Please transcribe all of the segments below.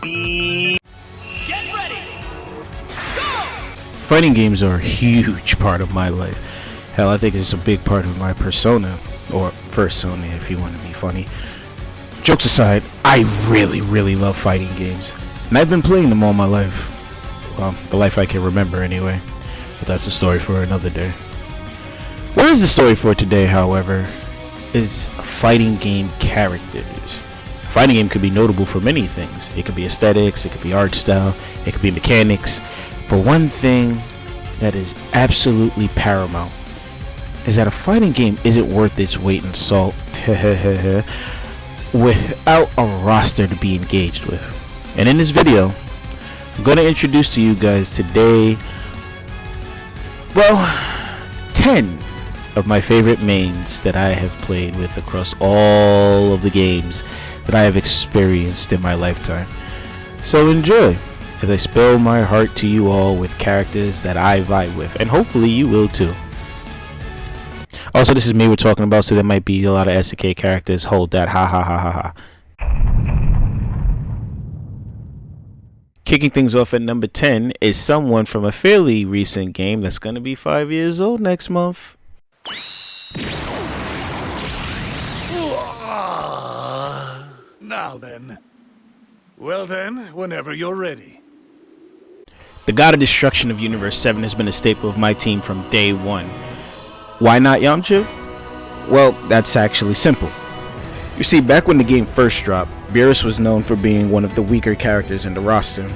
Get ready. Go! Fighting games are a huge part of my life. Hell, I think it's a big part of my persona, or fursona if you want to be funny. Jokes aside, I really love fighting games, and I've been playing them all my life. Well, the life I can remember anyway, but that's a story for another day. What is the story for today, however, is fighting game characters. A fighting game could be notable for many things. It could be aesthetics, it could be art style, it could be mechanics, but one thing that is absolutely paramount is that a fighting game isn't worth its weight in salt without a roster to be engaged with. And in this video, I'm going to introduce to you guys today, well, 10 of my favorite mains that I have played with across all of the games that I have experienced in my lifetime. So enjoy as I spill my heart to you all with characters that I vibe with, and hopefully you will too. Also, this is me we're talking about, so there might be a lot of SK characters. Hold that, ha ha ha ha ha. Kicking things off at number 10 is someone from a fairly recent game that's going to be 5 years old next month. Now then. Well then, whenever you're ready. The God of Destruction of Universe 7 has been a staple of my team from day one. Why not Yamcha? Well, that's actually simple. You see, back when the game first dropped, Beerus was known for being one of the weaker characters in the roster.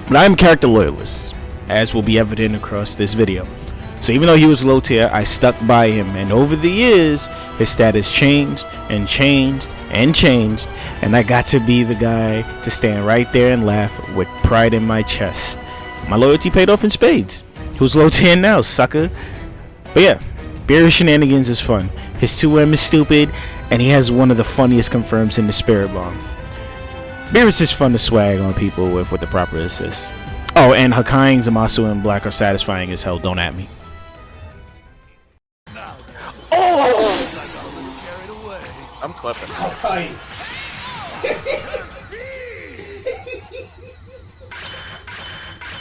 But I am a character loyalist, as will be evident across this video. So even though he was low tier, I stuck by him, and over the years, his status changed and changed and changed, and I got to be the guy to stand right there and laugh with pride in my chest. My loyalty paid off in spades. Who's low tier now, sucker? But yeah, Beerus shenanigans is fun. His 2M is stupid, and he has one of the funniest confirms in the Spirit Bomb. Beerus is fun to swag on people with the proper assists. Oh, and Hakai, Zamasu, and Black are satisfying as hell, don't at me. Oh! I'm clipping.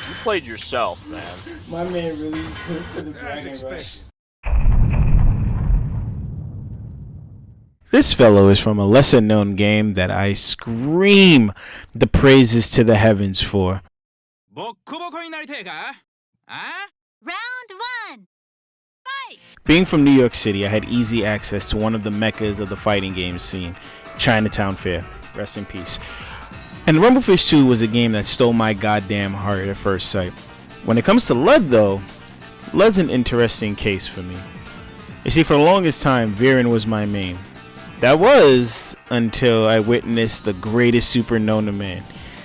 You played yourself, man. My man really put for the Dragon Rush. This fellow is from a lesser known game that I scream the praises to the heavens for. Round 1. Fight! Being from New York City, I had easy access to one of the meccas of the fighting game scene, Chinatown Fair. Rest in peace. And Rumblefish 2 was a game that stole my goddamn heart at first sight. When it comes to Lud though, Lud's an interesting case for me. You see, for the longest time, Viren was my main. That was until I witnessed the greatest super known to man,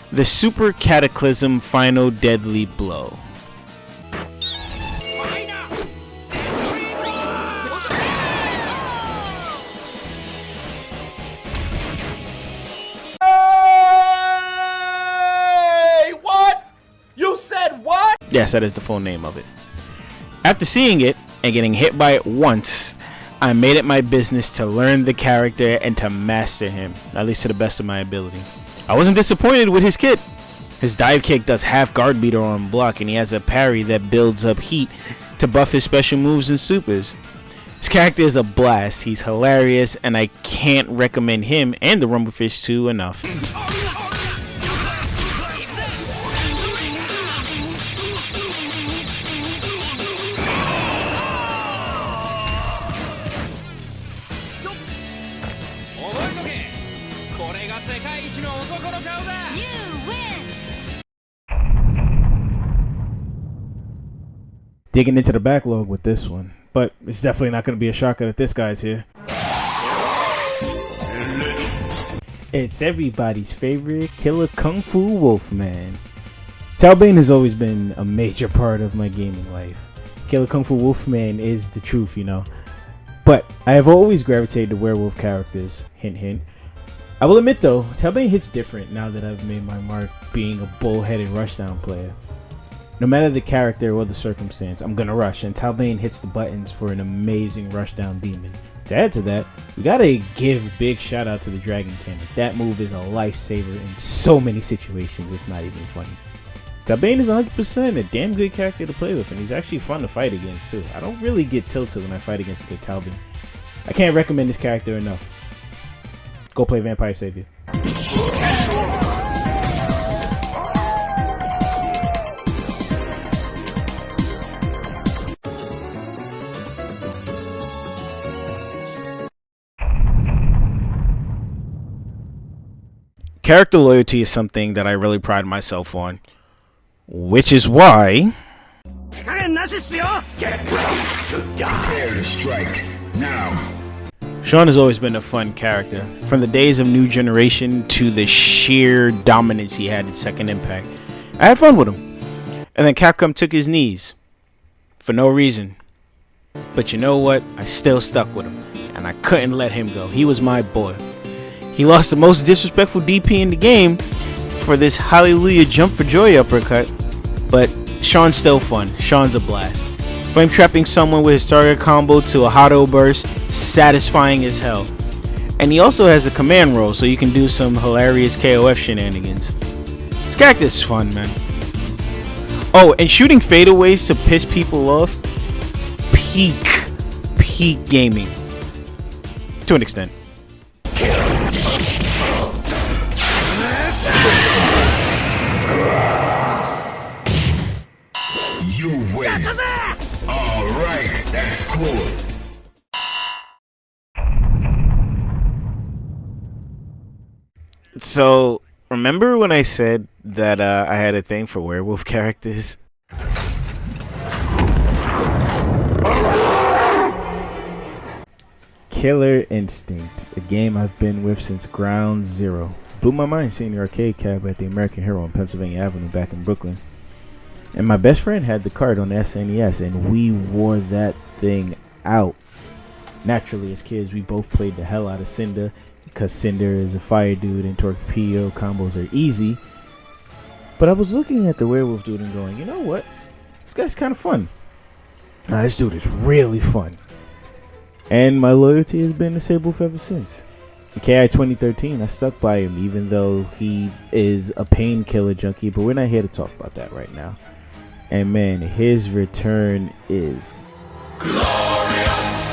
the Super Cataclysm Final Deadly Blow. Hey! What? You said what? Yes, that is the full name of it. After seeing it and getting hit by it once, I made it my business to learn the character and to master him, at least to the best of my ability. I wasn't disappointed with his kit. His dive kick does half guard beater on block, and he has a parry that builds up heat to buff his special moves and supers. His character is a blast, he's hilarious, and I can't recommend him and the Rumblefish 2 enough. You win! Digging into the backlog with this one, but it's definitely not going to be a shocker that this guy's here. It's everybody's favorite Killer Kung Fu Wolfman. Tao Bane has always been a major part of my gaming life. Killer Kung Fu Wolfman is the truth, you know. But I have always gravitated to werewolf characters, hint hint. I will admit though, Tao Bane hits different now that I've made my mark being a bullheaded rushdown player. No matter the character or the circumstance, I'm gonna rush, and Tao Bane hits the buttons for an amazing rushdown demon. To add to that, We gotta give big shout out to the Dragon Cannon. That move is a lifesaver in so many situations. It's not even funny. Tabane is 100% a damn good character to play with, and he's actually fun to fight against too. I don't really get tilted when I fight against a good Talbot. I can't recommend this character enough. Go play Vampire Savior. Character loyalty is something that I really pride myself on, which is why Get ready to die. Prepare to strike now. Sean has always been a fun character. From the days of New Generation to the sheer dominance he had in Second Impact, I had fun with him. And then Capcom took his knees for no reason. But you know what? I still stuck with him, and I couldn't let him go. He was my boy. He lost the most disrespectful DP in the game for this Hallelujah Jump for Joy uppercut, but Sean's still fun. Sean's a blast. Flame trapping someone with his target combo to a Hado burst, satisfying as hell. And he also has a command roll, so you can do some hilarious KOF shenanigans. This character is fun, man. Oh, and shooting fadeaways to piss people off, peak gaming. To an extent. You win. Alright, that's cool. So, remember when I said that I had a thing for werewolf characters? Killer Instinct, a game I've been with since ground zero. Blew my mind seeing the arcade cab at the American Hero on Pennsylvania Avenue back in Brooklyn. And my best friend had the card on the SNES, and we wore that thing out. Naturally, as kids, we both played the hell out of Cinder, because Cinder is a fire dude and torpedo combos are easy. But I was looking at the werewolf dude and going, you know what? This guy's kind of fun. This dude is really fun. And my loyalty has been disabled ever since. In KI 2013, I stuck by him, even though he is a painkiller junkie, but we're not here to talk about that right now. And man, his return is glorious.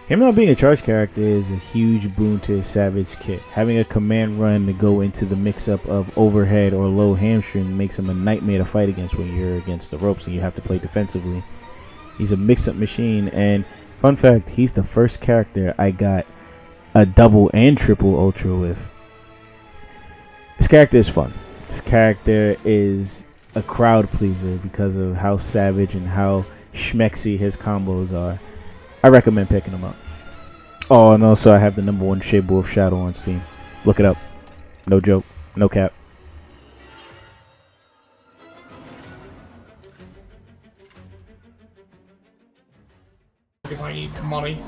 Him not being a charge character is a huge boon to his Savage kit. Having a command run to go into the mix-up of overhead or low hamstring makes him a nightmare to fight against when you're against the ropes and you have to play defensively. He's a mix-up machine, and fun fact, he's the first character I got a double and triple ultra with. This character is fun. This character is a crowd pleaser because of how savage and how schmexy his combos are. I recommend picking him up. Oh, and also I have the #1 Shade Wolf Shadow on Steam. Look it up. No joke. No cap. Because I need money.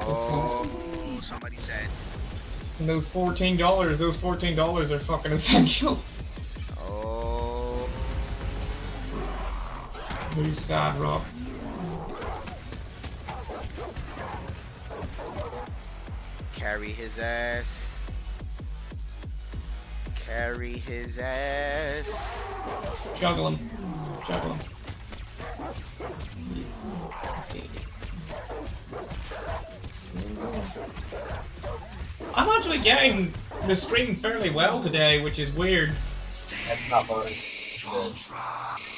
Oh, somebody said. And those $14 are fucking essential. Oh. Who's sad, Rob? Carry his ass. Carry his ass. Juggle him. Juggle him. I'm actually getting the stream fairly well today, which is weird. That's not very good.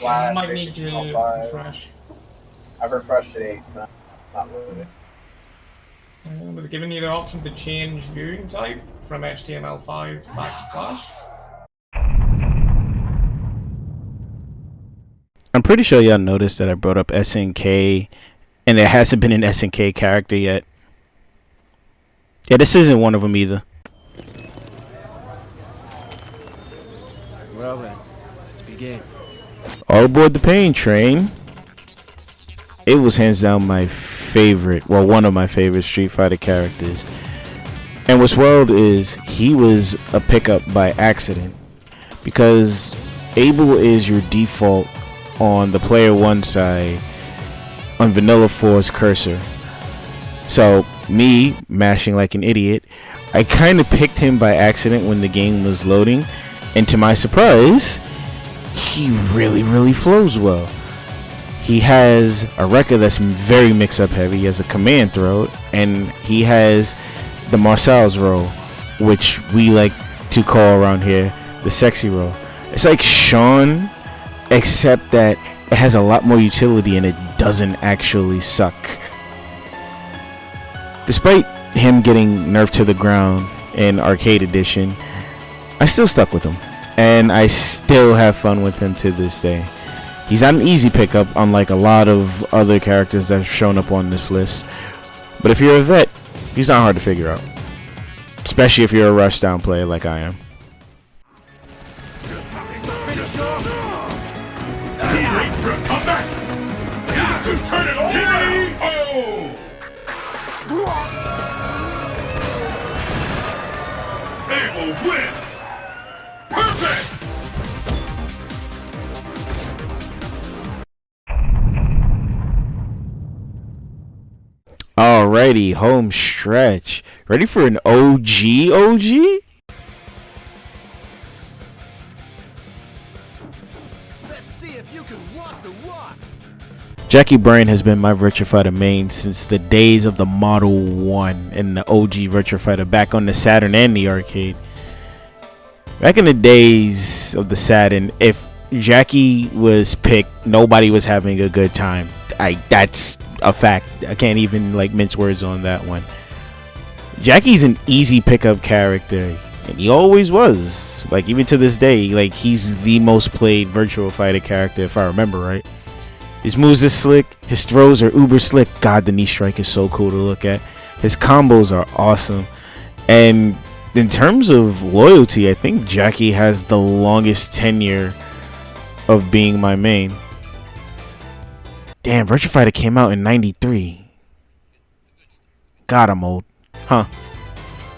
I might need to refresh. I've refreshed today, but not really. Was it giving you the option to change viewing type from HTML5 back to Flash? I'm pretty sure y'all noticed that I brought up SNK, and there hasn't been an SNK character yet. Yeah, this isn't one of them either. Well then, let's begin. All aboard the pain train. It was hands down my favorite, well, one of my favorite Street Fighter characters. And what's wild is he was a pickup by accident, because Abel is your default on the player one side on Vanilla 4's cursor. So me mashing like an idiot, I kind of picked him by accident when the game was loading, and to my surprise, he really flows well. He has a record that's very mix-up heavy. He has a command throw, and he has the Marcel's roll, which we like to call around here the sexy roll. It's like Sean, except that it has a lot more utility and it doesn't actually suck. Despite him getting nerfed to the ground in Arcade Edition, I still stuck with him, and I still have fun with him to this day. He's not an easy pickup, unlike a lot of other characters that have shown up on this list. But if you're a vet, he's not hard to figure out, especially if you're a rushdown player like I am. Turn it on! Abel wins! Perfect! Alrighty, home stretch. Ready for an OG? Jackie Bryan has been my Virtua Fighter main since the days of the Model 1 and the OG Virtua Fighter back on the Saturn and the arcade. Back in the days of the Saturn, if Jackie was picked, nobody was having a good time. That's a fact. I can't even like mince words on that one. Jackie's an easy pickup character, and he always was. Like even to this day, like he's the most played Virtua Fighter character if I remember right. His moves are slick, his throws are uber slick. God, the knee strike is so cool to look at. His combos are awesome. And in terms of loyalty, I think Jackie has the longest tenure of being my main. Damn, Virtua Fighter came out in 93. God, I'm old. Huh.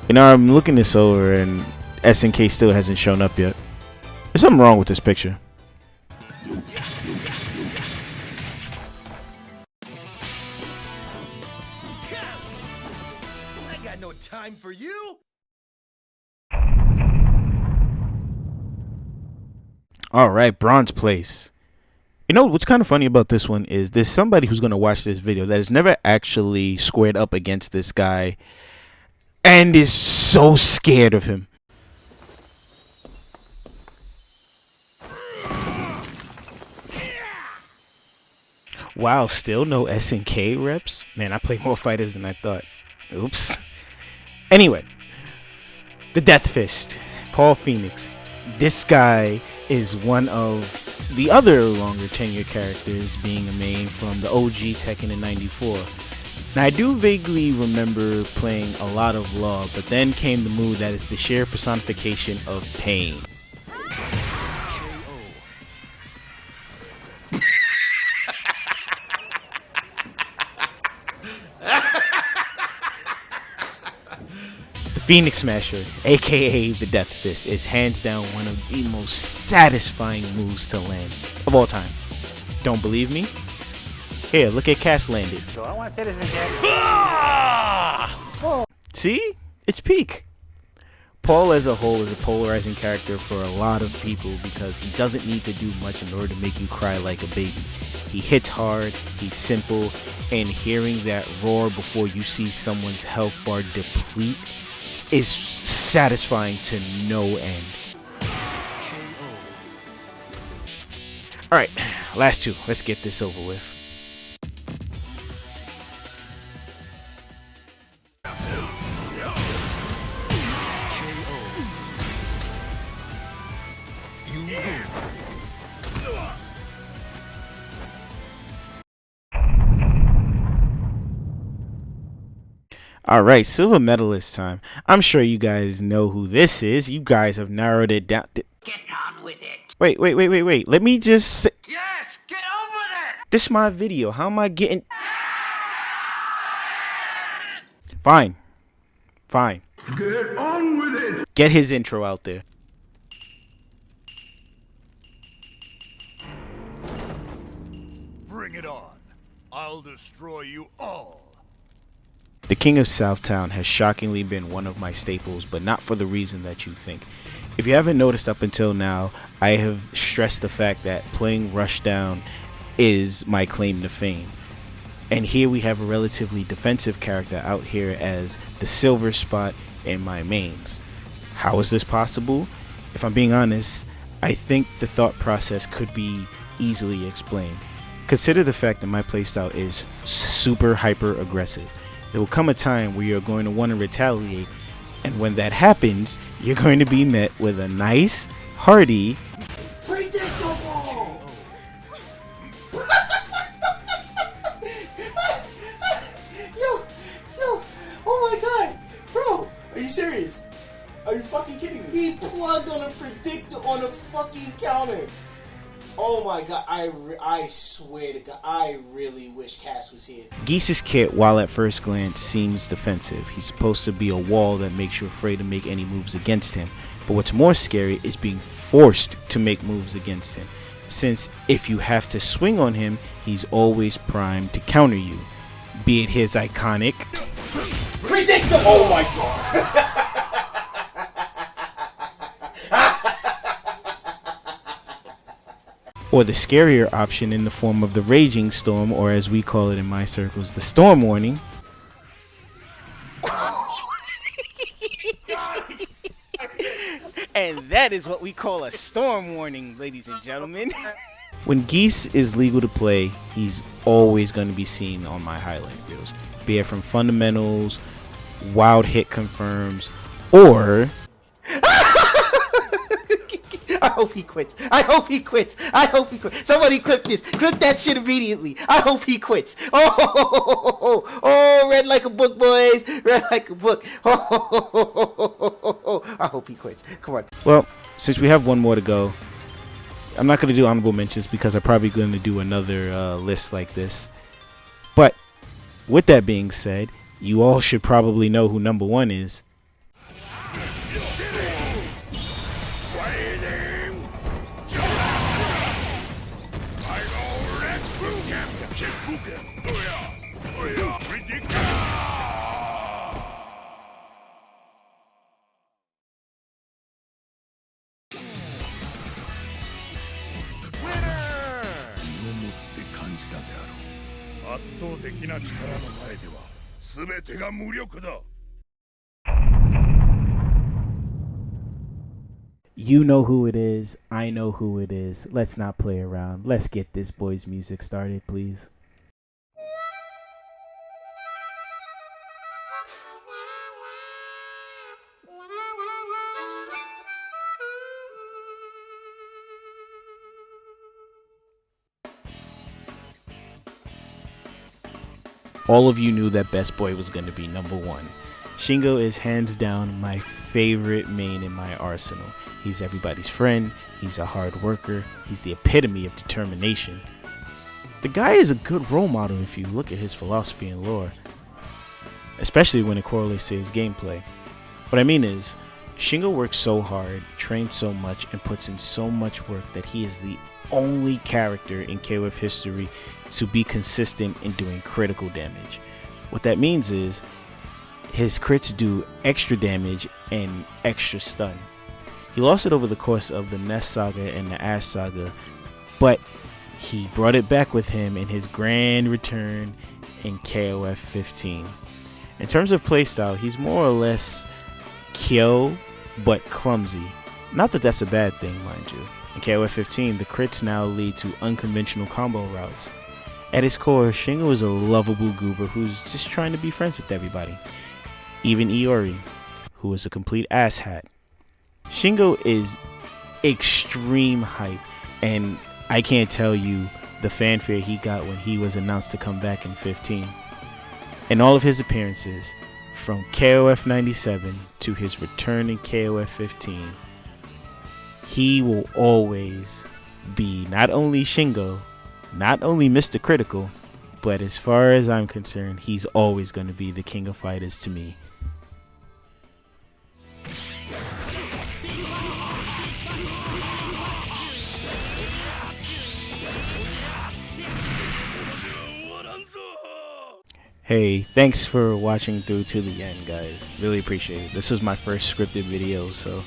You know, I'm looking this over and SNK still hasn't shown up yet. There's something wrong with this picture. Time for you. All right, bronze place. You know what's kind of funny about this one is there's somebody who's going to watch this video that has never actually squared up against this guy and is so scared of him. Wow, still no SNK reps? Man, I play more fighters than I thought. Oops. Anyway, the Death Fist, Paul Phoenix. This guy is one of the other longer tenure characters being a main from the OG Tekken in 94. Now, I do vaguely remember playing a lot of Law, but then came the move that is the sheer personification of pain. Phoenix Smasher, aka the Death Fist, is hands down one of the most satisfying moves to land of all time. Don't believe me? Here, look at Cass landed. So I want to say this again. See? It's peak. Paul as a whole is a polarizing character for a lot of people because he doesn't need to do much in order to make you cry like a baby. He hits hard, he's simple, and hearing that roar before you see someone's health bar deplete is satisfying to no end. Alright, last two. Let's get this over with. Alright, silver medalist time. I'm sure you guys know who this is. You guys have narrowed it down. Get on with it. Wait. Let me just say. Yes, get on with it. This is my video. How am I getting... Fine. Get on with it! Get his intro out there. Bring it on. I'll destroy you all. The King of Southtown has shockingly been one of my staples, but not for the reason that you think. If you haven't noticed up until now, I have stressed the fact that playing Rushdown is my claim to fame. And here we have a relatively defensive character out here as the silver spot in my mains. How is this possible? If I'm being honest, I think the thought process could be easily explained. Consider the fact that my playstyle is super hyper aggressive. There will come a time where you're going to want to retaliate, and when that happens, you're going to be met with a nice, hearty, Predictable! Yo, oh my god! Bro, are you serious? Are you fucking kidding me? He plugged on a predictor on a fucking counter. Oh my god, I swear to god, I really wish Cass was here. Geese's kit, while at first glance seems defensive. He's supposed to be a wall that makes you afraid to make any moves against him. But what's more scary is being forced to make moves against him, since if you have to swing on him, he's always primed to counter you. Be it his iconic Predictable! Oh my god! or the scarier option in the form of the Raging Storm, or as we call it in my circles, the Storm Warning. And that is what we call a Storm Warning, ladies and gentlemen. When Geese is legal to play, he's always going to be seen on my highlight reels, be it from fundamentals, wild hit confirms, or I hope he quits. I hope he quits. I hope he quits. Somebody clip this. Clip that shit immediately. I hope he quits. Oh, read like a book, boys. Read like a book. I hope he quits. Come on. well, since we have one more to go, I'm not going to do honorable mentions because I'm probably going to do another list like this. But with that being said, you all should probably know who number one is. You know who it is. I know who it is. Let's not play around. Let's get this boy's music started, please. All of you knew that Best Boy was going to be number one. Shingo is hands down my favorite main in my arsenal. He's everybody's friend, he's a hard worker, he's the epitome of determination. The guy is a good role model if you look at his philosophy and lore, especially when it correlates to his gameplay. What I mean is, Shingo works so hard, trains so much, and puts in so much work that he is the only character in KOF history to be consistent in doing critical damage. What that means is his crits do extra damage and extra stun. He lost it over the course of the Ness Saga and the Ash Saga, but he brought it back with him in his grand return in KOF 15. In terms of playstyle, he's more or less Kyo, but clumsy. Not that that's a bad thing, mind you. In KOF 15, the crits now lead to unconventional combo routes. At his core, Shingo is a lovable goober who's just trying to be friends with everybody. Even Iori, who is a complete asshat. Shingo is extreme hype, and I can't tell you the fanfare he got when he was announced to come back in 15. In all of his appearances, from KOF 97 to his return in KOF 15, he will always be not only Shingo, not only Mr. Critical, but as far as I'm concerned, he's always going to be the king of fighters to me. Hey, thanks for watching through to the end, guys. Really appreciate it. This is my first scripted video, so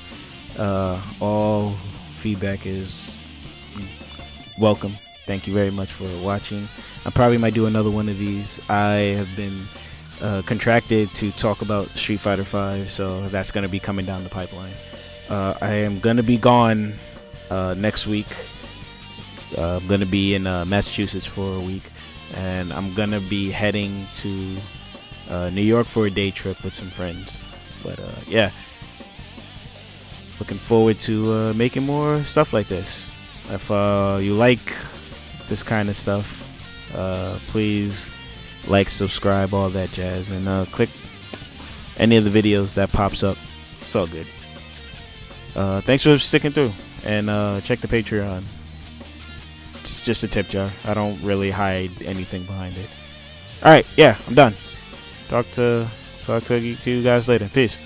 all feedback is welcome. Thank you very much for watching. I probably might do another one of these. I have been contracted to talk about Street Fighter V, so that's going to be coming down the pipeline. I am going to be gone next week. I'm going to be in Massachusetts for a week, and I'm going to be heading to New York for a day trip with some friends. But yeah, looking forward to making more stuff like this. If you like this kind of stuff, please like, subscribe, all that jazz, and click any of the videos that pops up. It's all good. Thanks for sticking through, and check the Patreon. It's just a tip jar. I don't really hide anything behind it. Alright, yeah, I'm done. Talk to you guys later. Peace.